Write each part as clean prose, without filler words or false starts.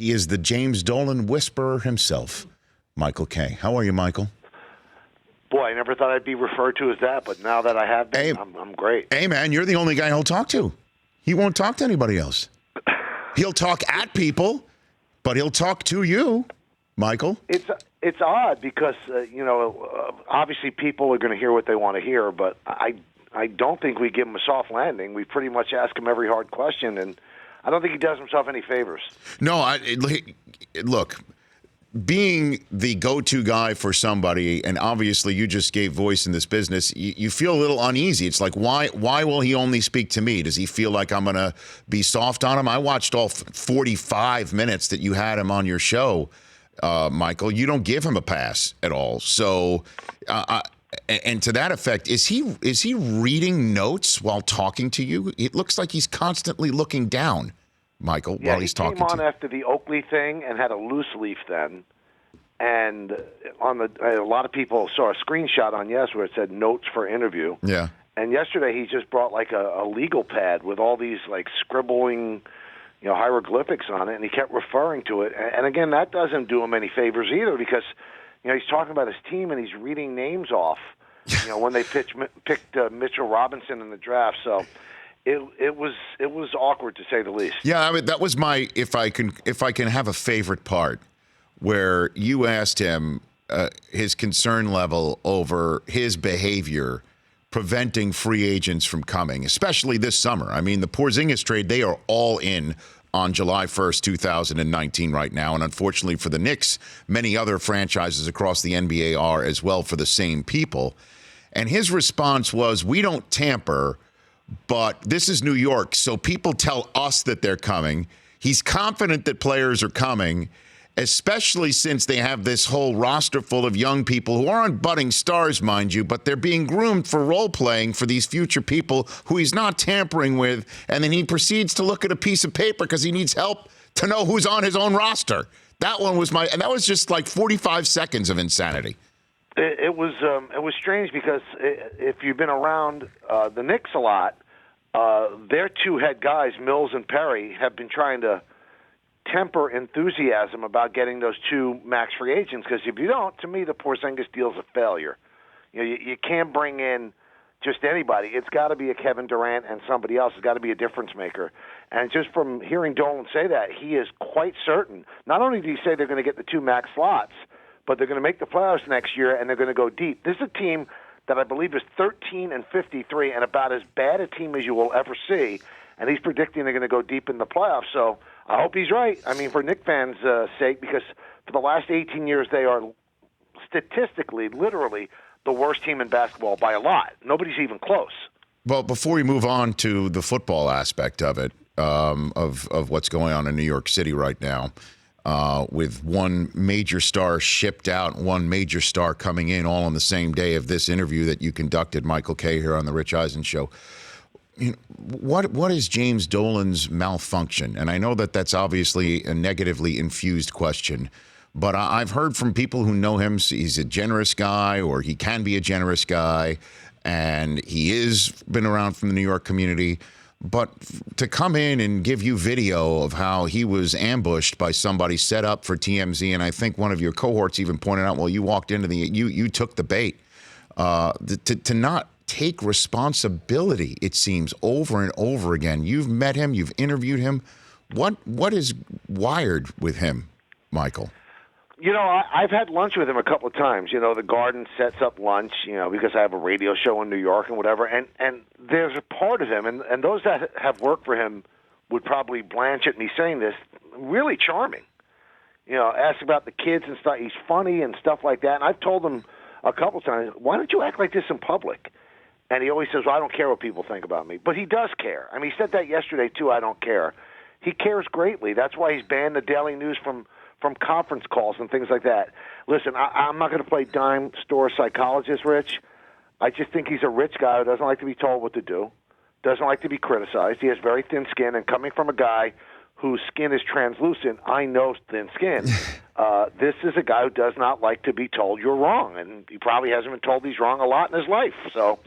He is the James Dolan whisperer himself, Michael Kay. How are you, Michael? Boy, I never thought I'd be referred to as that, but now that I have been, I'm great. Hey, man, you're the only guy he'll talk to. He won't talk to anybody else. He'll talk at people, but he'll talk to you, Michael. It's odd because, obviously people are going to hear what they want to hear, but I don't think we give him a soft landing. We pretty much ask him every hard question, and I don't think he does himself any favors. No, look, being the go-to guy for somebody, and obviously you just gave voice in this business, you feel a little uneasy. It's like, why will he only speak to me? Does he feel like I'm going to be soft on him? I watched all 45 minutes that you had him on your show, Michael. You don't give him a pass at all. So, and to that effect, is he reading notes while talking to you? It looks like he's constantly looking down, Michael, while he's talking to you. He came on after the Oakley thing and had a loose leaf then. And a lot of people saw a screenshot on Yes where it said notes for interview. Yeah. And yesterday he just brought like a legal pad with all these like scribbling, hieroglyphics on it, and he kept referring to it. And again, that doesn't do him any favors either because, he's talking about his team and he's reading names off, when they picked Mitchell Robinson in the draft. So it was awkward to say the least. Yeah, I mean, that was my if I can have a favorite part where you asked him his concern level over his behavior preventing free agents from coming, especially this summer. I mean, the Porzingis trade, they are all in on July 1st, 2019 right now. And unfortunately for the Knicks, many other franchises across the NBA are as well for the same people. And his response was, we don't tamper, but this is New York, so people tell us that they're coming. He's confident that players are coming, especially since they have this whole roster full of young people who aren't budding stars, mind you, but they're being groomed for role-playing for these future people who he's not tampering with. And then he proceeds to look at a piece of paper because he needs help to know who's on his own roster. That one was and that was just like 45 seconds of insanity. It was strange because if you've been around the Knicks a lot, their two head guys, Mills and Perry, have been trying to temper enthusiasm about getting those two max free agents because if you don't, to me, the Porzingis deal is a failure. You can't bring in just anybody. It's got to be a Kevin Durant and somebody else. It's got to be a difference maker. And just from hearing Dolan say that, he is quite certain. Not only did he say they're going to get the two max slots, but they're going to make the playoffs next year and they're going to go deep. This is a team that I believe is 13-53 and about as bad a team as you will ever see. And he's predicting they're going to go deep in the playoffs. So I hope he's right. I mean, for Knicks fans' sake, because for the last 18 years, they are statistically, literally, the worst team in basketball by a lot. Nobody's even close. Well, before we move on to the football aspect of it, of what's going on in New York City right now, with one major star shipped out, one major star coming in all on the same day of this interview that you conducted, Michael Kay, here on the Rich Eisen Show. What is James Dolan's malfunction? And I know that that's obviously a negatively infused question, but I've heard from people who know him, he's a generous guy, or he can be a generous guy, and he is been around from the New York community. But to come in and give you video of how he was ambushed by somebody set up for TMZ, and I think one of your cohorts even pointed out, well, you walked into you took the bait. To not take responsibility, it seems, over and over again. You've met him, you've interviewed him. What is wired with him, Michael? I've had lunch with him a couple of times. The Garden sets up lunch, because I have a radio show in New York and whatever. And there's a part of him, and those that have worked for him would probably blanch at me saying this, really charming. Ask about the kids and stuff. He's funny and stuff like that. And I've told him a couple of times, why don't you act like this in public? And he always says, well, I don't care what people think about me. But he does care. I mean, he said that yesterday, too, I don't care. He cares greatly. That's why he's banned the Daily News from conference calls and things like that. Listen, I'm not going to play dime store psychologist, Rich. I just think he's a rich guy who doesn't like to be told what to do, doesn't like to be criticized. He has very thin skin, and coming from a guy whose skin is translucent, I know thin skin. This is a guy who does not like to be told you're wrong, and he probably hasn't been told he's wrong a lot in his life. So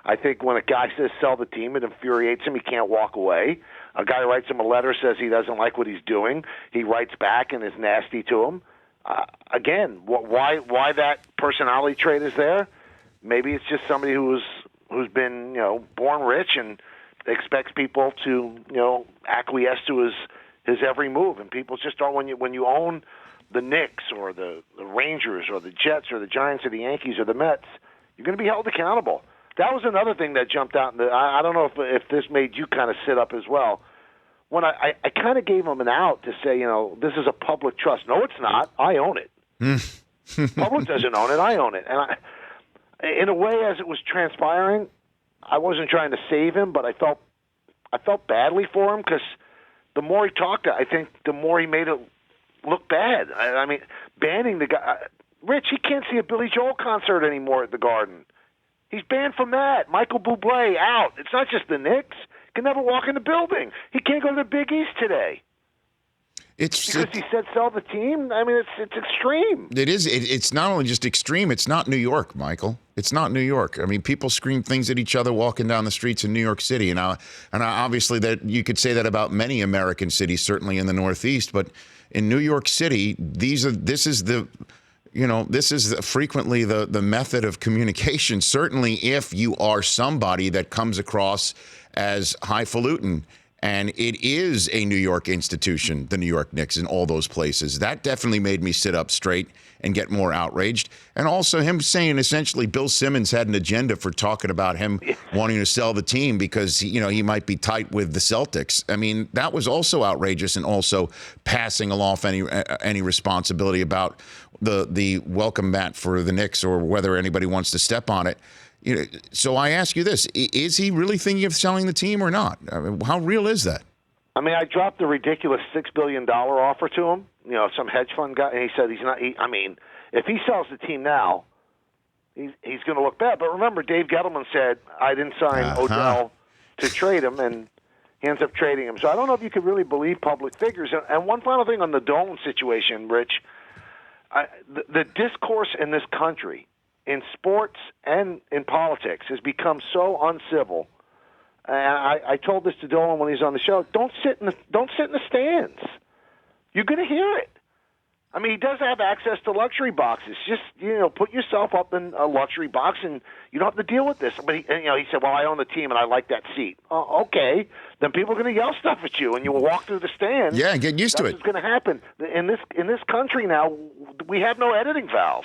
I think when a guy says sell the team, it infuriates him. He can't walk away. A guy writes him a letter, says he doesn't like what he's doing. He writes back and is nasty to him. Again, why that personality trait is there? Maybe it's just somebody who's been born rich and expects people to acquiesce to his every move. And people just don't. When you own the Knicks or the Rangers or the Jets or the Giants or the Yankees or the Mets, you're going to be held accountable. That was another thing that jumped out. I don't know if this made you kind of sit up as well. When I kind of gave him an out to say, this is a public trust. No, it's not. I own it. Public doesn't own it. I own it. And in a way, as it was transpiring, I wasn't trying to save him, but I felt badly for him because the more he talked, I think the more he made it look bad. I mean, banning the guy. Rich, he can't see a Billy Joel concert anymore at the Garden. He's banned from that. Michael Bublé out. It's not just the Knicks. He can never walk in the building. He can't go to the Big East today. Because he said sell the team. I mean, it's extreme. It is. It's not only just extreme. It's not New York, Michael. It's not New York. I mean, people scream things at each other walking down the streets in New York City, and obviously that you could say that about many American cities, certainly in the Northeast. But in New York City, this is frequently the method of communication. Certainly, if you are somebody that comes across as highfalutin. And it is a New York institution, the New York Knicks, in all those places. That definitely made me sit up straight and get more outraged. And also him saying essentially Bill Simmons had an agenda for talking about him wanting to sell the team because, he might be tight with the Celtics. I mean, that was also outrageous and also passing off any responsibility about the welcome mat for the Knicks or whether anybody wants to step on it. So I ask you this, is he really thinking of selling the team or not? I mean, how real is that? I mean, I dropped a ridiculous $6 billion offer to him, some hedge fund guy, and he said he's not. If he sells the team now, he's going to look bad. But remember, Dave Gettleman said, I didn't sign Odell to trade him, and he ends up trading him. So I don't know if you could really believe public figures. And one final thing on the Dolan situation, Rich, the discourse in this country in sports and in politics has become so uncivil. And I told this to Dolan when he was on the show. Don't sit in the stands. You're going to hear it. I mean, he does have access to luxury boxes. Just put yourself up in a luxury box, and you don't have to deal with this. But he said, "Well, I own the team, and I like that seat." Okay, then people are going to yell stuff at you, and you will walk through the stands. Yeah, get used to it. That's what's going to happen in this country now. We have no editing valve.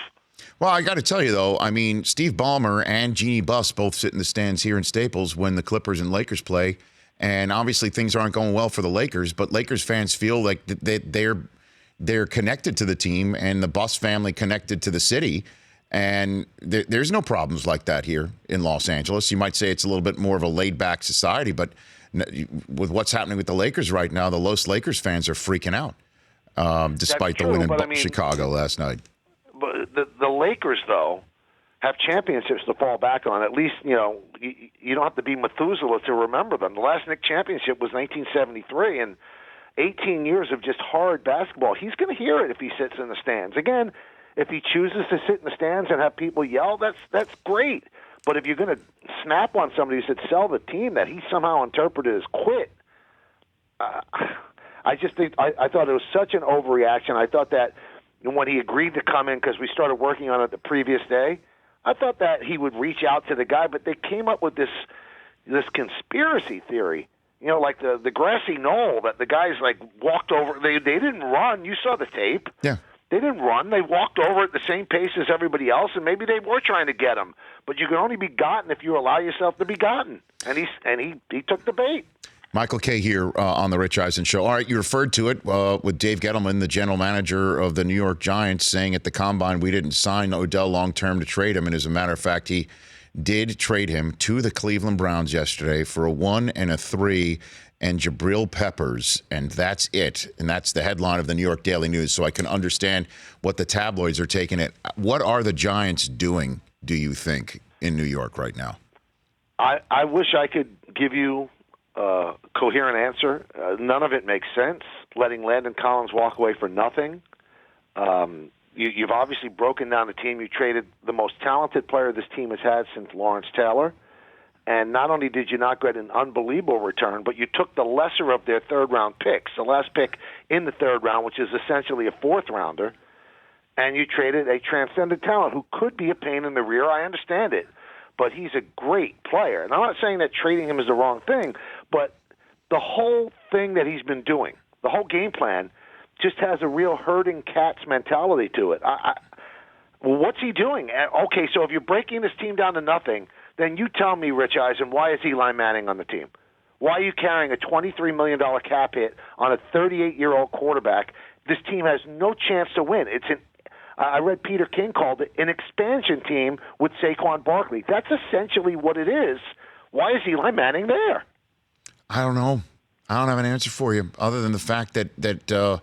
Well, I got to tell you, though, I mean, Steve Ballmer and Jeannie Buss both sit in the stands here in Staples when the Clippers and Lakers play. And obviously things aren't going well for the Lakers, but Lakers fans feel like they're connected to the team and the Buss family connected to the city. And there's no problems like that here in Los Angeles. You might say it's a little bit more of a laid-back society, but with what's happening with the Lakers right now, the Los Lakers fans are freaking out, despite the win in Chicago last night. But the Lakers, though, have championships to fall back on. At least, you don't have to be Methuselah to remember them. The last Knicks championship was 1973, and 18 years of just hard basketball. He's going to hear it if he sits in the stands. Again, if he chooses to sit in the stands and have people yell, that's great. But if you're going to snap on somebody who said sell the team that he somehow interpreted as quit, I just think I thought it was such an overreaction. I thought that when he agreed to come in, because we started working on it the previous day, I thought that he would reach out to the guy, but they came up with this conspiracy theory, like the grassy knoll that the guys walked over. They didn't run. You saw the tape. Yeah. They didn't run. They walked over at the same pace as everybody else, and maybe they were trying to get him. But you can only be gotten if you allow yourself to be gotten. And he took the bait. Michael Kay here on the Rich Eisen Show. All right, you referred to it with Dave Gettleman, the general manager of the New York Giants, saying at the Combine we didn't sign Odell long-term to trade him. And as a matter of fact, he did trade him to the Cleveland Browns yesterday for a 1 and a 3 and Jabril Peppers. And that's it. And that's the headline of the New York Daily News. So I can understand what the tabloids are taking it. What are the Giants doing, do you think, in New York right now? I wish I could give you coherent answer. None of it makes sense. Letting Landon Collins walk away for nothing. You've obviously broken down the team. You traded the most talented player this team has had since Lawrence Taylor. And not only did you not get an unbelievable return, but you took the lesser of their third-round picks, the last pick in the third round, which is essentially a fourth-rounder, and you traded a transcendent talent who could be a pain in the rear. I understand it, but he's a great player. And I'm not saying that trading him is the wrong thing, but the whole thing that he's been doing, the whole game plan, just has a real herding cats mentality to it. Well, what's he doing? Okay, so if you're breaking this team down to nothing, then you tell me, Rich Eisen, why is Eli Manning on the team? Why are you carrying a $23 million cap hit on a 38-year-old quarterback? This team has no chance to win. I read Peter King called it an expansion team with Saquon Barkley. That's essentially what it is. Why is Eli Manning there? I don't know. I don't have an answer for you other than the fact that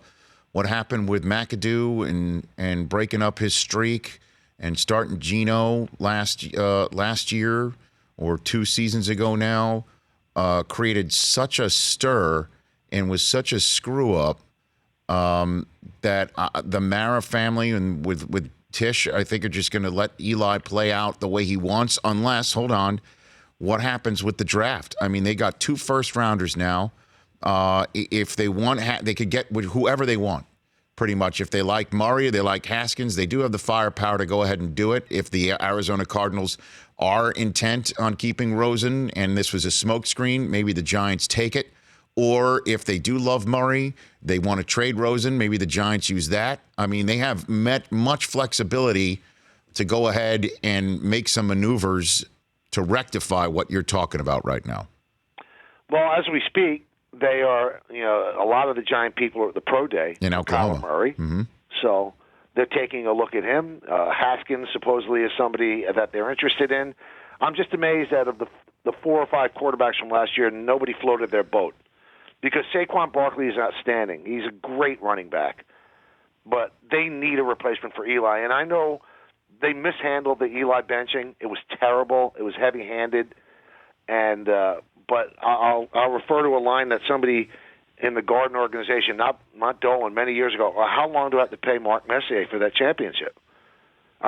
what happened with McAdoo and breaking up his streak and starting Geno last year or 2 seasons ago now created such a stir and was such a screw up that the Mara family and with Tish, I think, are just going to let Eli play out the way he wants unless, hold on, what happens with the draft? I mean, they got 2 first-rounders now. If they want, they could get with whoever they want, pretty much. If they like Murray, they like Haskins, they do have the firepower to go ahead and do it. If the Arizona Cardinals are intent on keeping Rosen and this was a smokescreen, maybe the Giants take it. Or if they do love Murray, they want to trade Rosen, maybe the Giants use that. I mean, they have much flexibility to go ahead and make some maneuvers to rectify what you're talking about right now. Well, as we speak, they are, a lot of the Giant people are at the pro day in Oklahoma. Kyler Murray. Mm-hmm. So they're taking a look at him. Haskins supposedly is somebody that they're interested in. I'm just amazed that of the 4 or 5 quarterbacks from last year, nobody floated their boat. Because Saquon Barkley is outstanding. He's a great running back. But they need a replacement for Eli. And I know they mishandled the Eli benching. It was terrible. It was heavy-handed. And but I'll refer to a line that somebody in the Garden organization, not Dolan, many years ago, how long do I have to pay Mark Messier for that championship?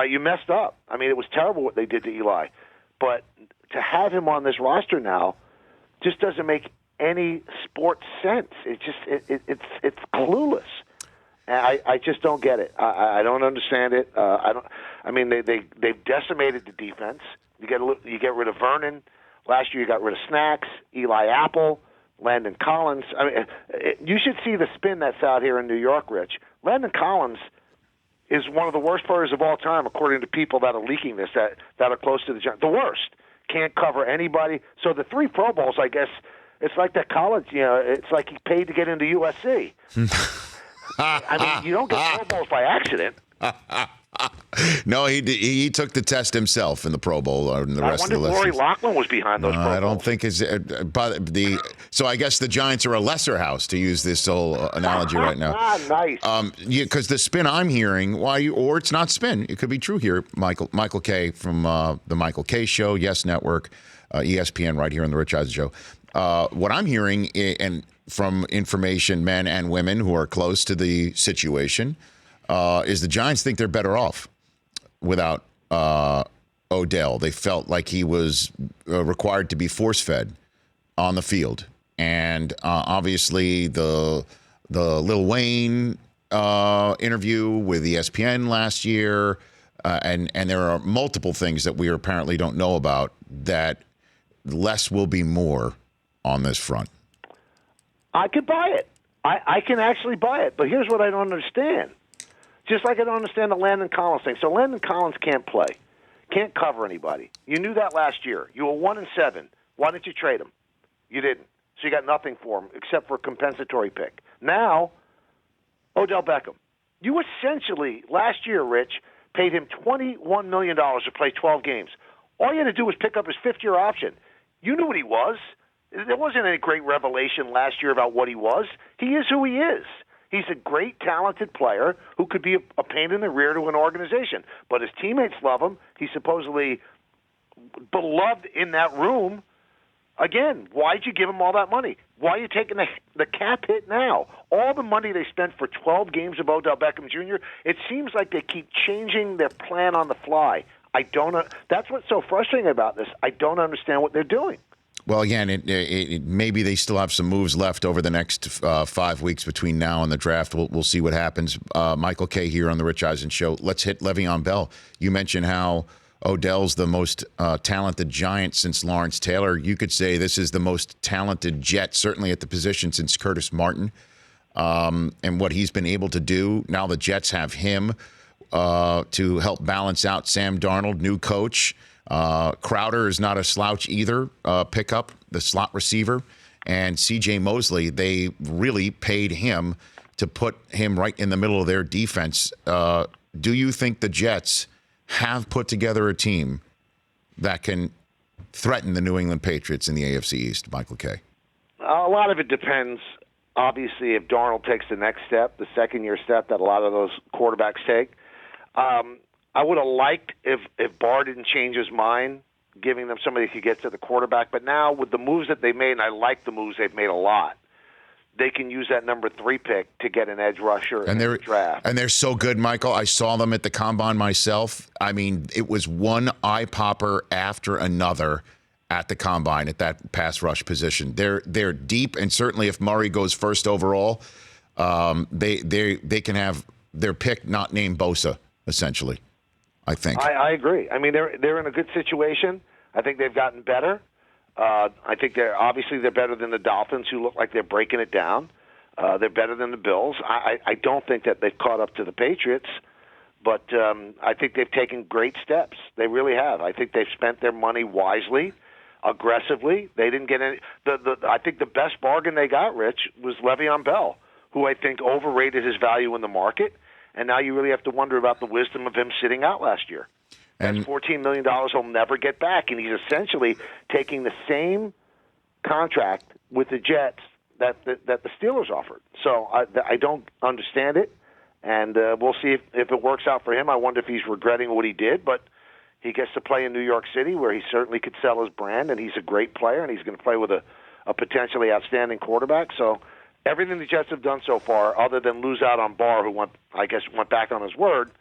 You messed up. I mean, it was terrible what they did to Eli. But to have him on this roster now just doesn't make any sports sense. It's clueless. And I just don't get it. I don't understand it. They've decimated the defense. You get rid of Vernon. Last year you got rid of Snacks, Eli Apple, Landon Collins. I mean, you should see the spin that's out here in New York, Rich. Landon Collins is one of the worst players of all time, according to people that are leaking this, that are close to the Giants. The worst. Can't cover anybody. So the 3 Pro Bowls, I guess, it's like that college, it's like he paid to get into USC. I mean, you don't get Pro Bowls by accident. No, he took the test himself in the Pro Bowl and the rest of the list. I wonder if Lori Loughlin was behind those Pro Bowls. I don't think it's so I guess the Giants are a lesser house, to use this whole analogy right now. Nice. Because the spin I'm hearing, or it's not spin, it could be true here. Michael K from the Michael K Show, Yes Network, ESPN, right here on the Rich Eisen Show. What I'm hearing, and from information, men and women who are close to the situation, is the Giants think they're better off without Odell. They felt like he was required to be force-fed on the field. And obviously the Lil Wayne interview with ESPN last year, and there are multiple things that we apparently don't know about, that less will be more on this front. I could buy it. I can actually buy it. But here's what I don't understand. Just like I don't understand the Landon Collins thing. So Landon Collins can't play, can't cover anybody. You knew that last year. You were 1-7. Why didn't you trade him? You didn't. So you got nothing for him except for a compensatory pick. Now, Odell Beckham. You essentially, last year, Rich, paid him $21 million to play 12 games. All you had to do was pick up his 5th-year option. You knew what he was. There wasn't any great revelation last year about what he was. He is who he is. He's a great, talented player who could be a pain in the rear to an organization. But his teammates love him. He's supposedly beloved in that room. Again, why'd you give him all that money? Why are you taking the cap hit now? All the money they spent for 12 games of Odell Beckham Jr., it seems like they keep changing their plan on the fly. I don't. That's what's so frustrating about this. I don't understand what they're doing. Well, again, maybe they still have some moves left over the next 5 weeks between now and the draft. We'll see what happens. Michael Kay here on the Rich Eisen Show. Let's hit Le'Veon Bell. You mentioned how Odell's the most talented Giant since Lawrence Taylor. You could say this is the most talented Jet, certainly at the position, since Curtis Martin. And what he's been able to do. Now the Jets have him to help balance out Sam Darnold, new coach. Crowder is not a slouch either, pickup, the slot receiver. And C.J. Mosley, they really paid him to put him right in the middle of their defense. Do you think the Jets have put together a team that can threaten the New England Patriots in the AFC East, Michael Kay? A lot of it depends. Obviously, if Darnold takes the next step, the second-year step that a lot of those quarterbacks take. I would have liked if Barr didn't change his mind, giving them somebody who could get to the quarterback. But now with the moves that they made, and I like the moves they've made a lot, they can use that number 3 pick to get an edge rusher in the draft. And they're so good, Michael. I saw them at the Combine myself. I mean, it was one eye popper after another at the Combine at that pass rush position. They're deep, and certainly if Murray goes first overall, they can have their pick not named Bosa, essentially. I think. I agree. I mean, they're in a good situation. I think they've gotten better. I think they're better than the Dolphins, who look like they're breaking it down. They're better than the Bills. I don't think that they've caught up to the Patriots, but I think they've taken great steps. They really have. I think they've spent their money wisely, aggressively. They didn't get any. I think the best bargain they got, Rich, was Le'Veon Bell, who I think overrated his value in the market. And now you really have to wonder about the wisdom of him sitting out last year. That's $14 million he'll never get back, and he's essentially taking the same contract with the Jets that the Steelers offered. So I don't understand it, and we'll see if it works out for him. I wonder if he's regretting what he did, but he gets to play in New York City, where he certainly could sell his brand, and he's a great player, and he's going to play with a potentially outstanding quarterback. So everything the Jets have done so far, other than lose out on Barr, who went back on his word,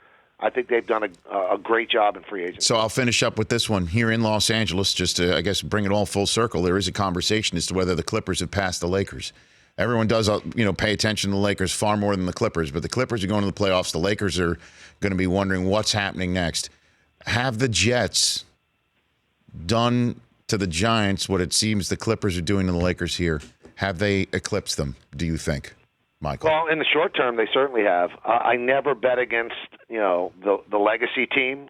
I think they've done a great job in free agency. So I'll finish up with this one. Here in Los Angeles, just to, I guess, bring it all full circle, there is a conversation as to whether the Clippers have passed the Lakers. Everyone does, pay attention to the Lakers far more than the Clippers, but the Clippers are going to the playoffs. The Lakers are going to be wondering what's happening next. Have the Jets done to the Giants what it seems the Clippers are doing to the Lakers here? Have they eclipsed them, do you think, Michael? Well, in the short term, they certainly have. I never bet against, the legacy team.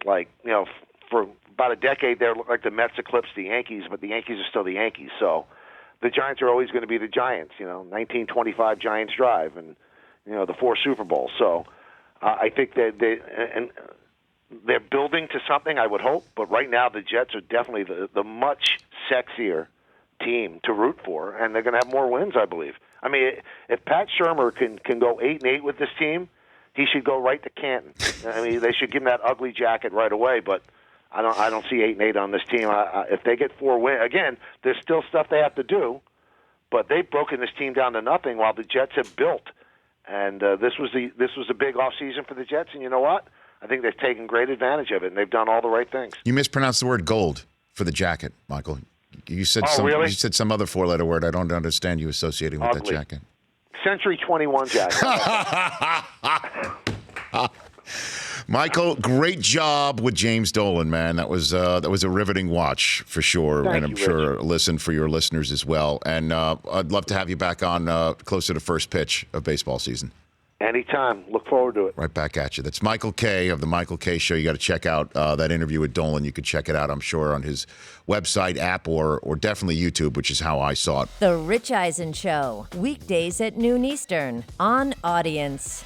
For about a decade there, it looked like the Mets eclipsed the Yankees, but the Yankees are still the Yankees. So the Giants are always going to be the Giants, 1925 Giants Drive and, the 4 Super Bowls. So I think that they're building to something, I would hope. But right now, the Jets are definitely the much sexier team to root for, and they're going to have more wins, I believe. I mean, if Pat Shurmur can go 8-8 with this team, he should go right to Canton. I mean, they should give him that ugly jacket right away, but I don't see 8-8 on this team. If they get 4 wins, again, there's still stuff they have to do, but they've broken this team down to nothing while the Jets have built. And this was a big offseason for the Jets, and you know what? I think they've taken great advantage of it, and they've done all the right things. You mispronounced the word gold for the jacket, Michael. You said really? You said some other 4-letter word. I don't understand you associating with that jacket. Century 21 jacket. Michael, great job with James Dolan, man. That was a riveting watch for sure, Thank and I'm you, sure a listen for your listeners as well. And I'd love to have you back on closer to first pitch of baseball season. Anytime. Look forward to it. Right back at you. That's Michael Kay of the Michael Kay Show. You got to check out that interview with Dolan. You could check it out, I'm sure, on his website, app, or definitely YouTube, which is how I saw it. The Rich Eisen Show, weekdays at noon Eastern on Audience.